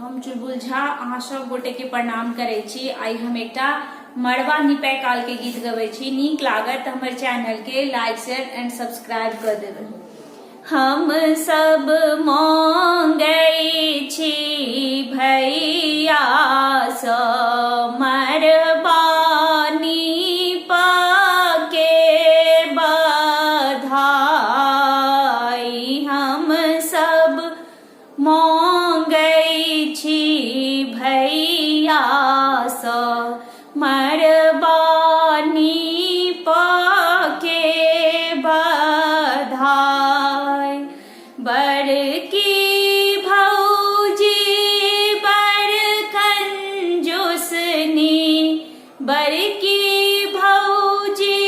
हम चुलबुल झा अहाँ सब गोटे के प्रणाम करे छी। आई हम एकटा मड़वा निपाय काल के गीत गबै छी। नीक लागत हमर चैनल के लाइक शेयर एंड सब्सक्राइब कर देबै। हम सब मांगै छी भैया सँ मड़वा निपाय के बधाई। हम सब मांगै छी भैया सँ मड़वा निपाय के बधाई। बड़की भौजी बड़ कंजूसनी, बड़की भौजी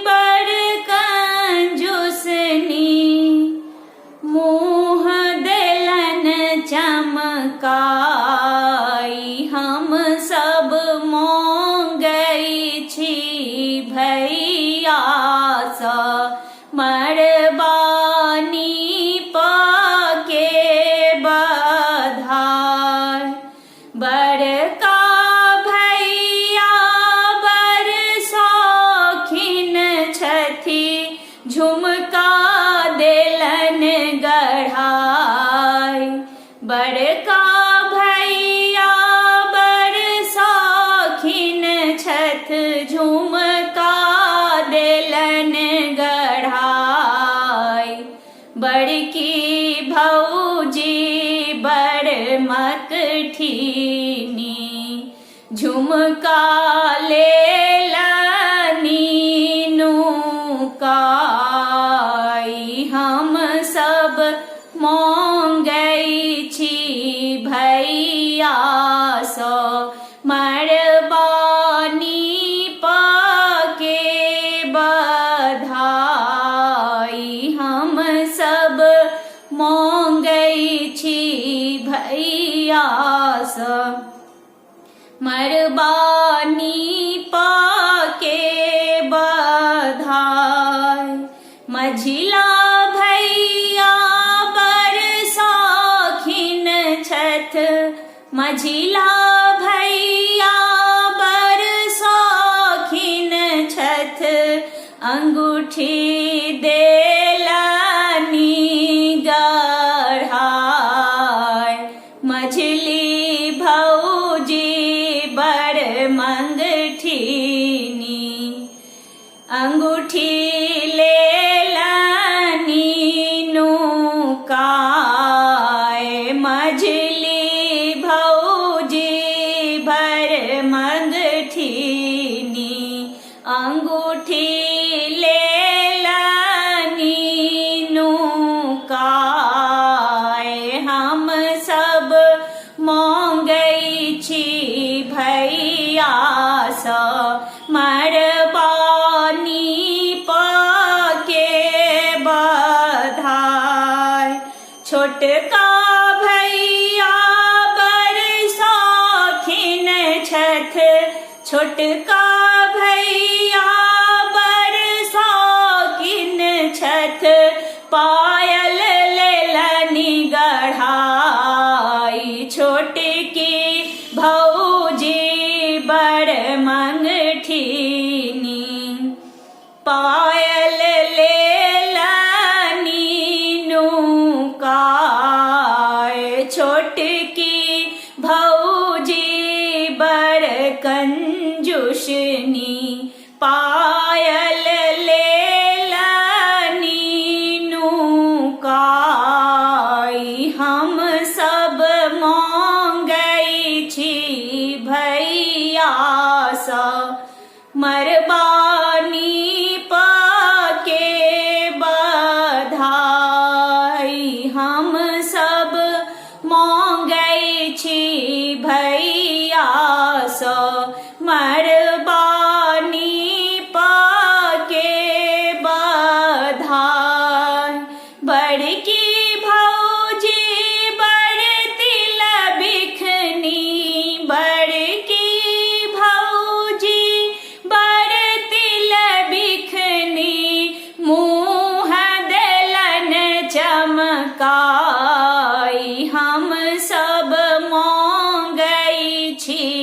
बड़ कंजूसनी, मुँह देलन चमकाई। हम सब मांगै छी भैया सँ मड़वा निपाय के बधाई। बड़का भैया बड़ शौकीन छथि, झुमका देलन गढ़ाई। बड़का भैया बड़ शौकीन छथ, झुमका देलन गढ़ाई। बड़की भौजी बड़ मकठिनी, झुमका लेलनी नुकाई। हम सब मांगै छी भैया सँ मड़वा निपाय के बधाई। हम सब मांगै छी भैया सँ मड़वा निपाय के बधाई। मझिला भैया बड़ शौकीन छथ, मझिला भैया बड़ शौकीन छथ, अंगूठी देलनी गढ़ाई। मझली भौजी बड़ मंगठिनी, अंगूठी लेलनी नुकाई। मझली भौजी बड़ मंगठिनी, अंगूठी लेलनी नुकाई। हम सब मांगै छी भैया सँ मड़वा निपाय के बधाई। छोटका भैया बड़ शौकीन छथ, छोटका भैया बड़ शौकीन छथ, पायल लेलनी गढ़ाई। छोटकी भौजी बड़ मंगठिनी, पायल लेलनी नुकाई। छोटकी भौजी बड़ कंजूसनी, पायल लेलनी नुकाई। हम सब मांगै छी भैया सँ मड़वा निपाय के बधाई। हम सब मांगै छी भैया सँ मड़वा निपाय के बधाई। बड़की भौजी बड़ तिल बिखनी, बड़की भौजी बड़ तिल बिखनी, मुँह देलन चमकाई। हम सब मां छी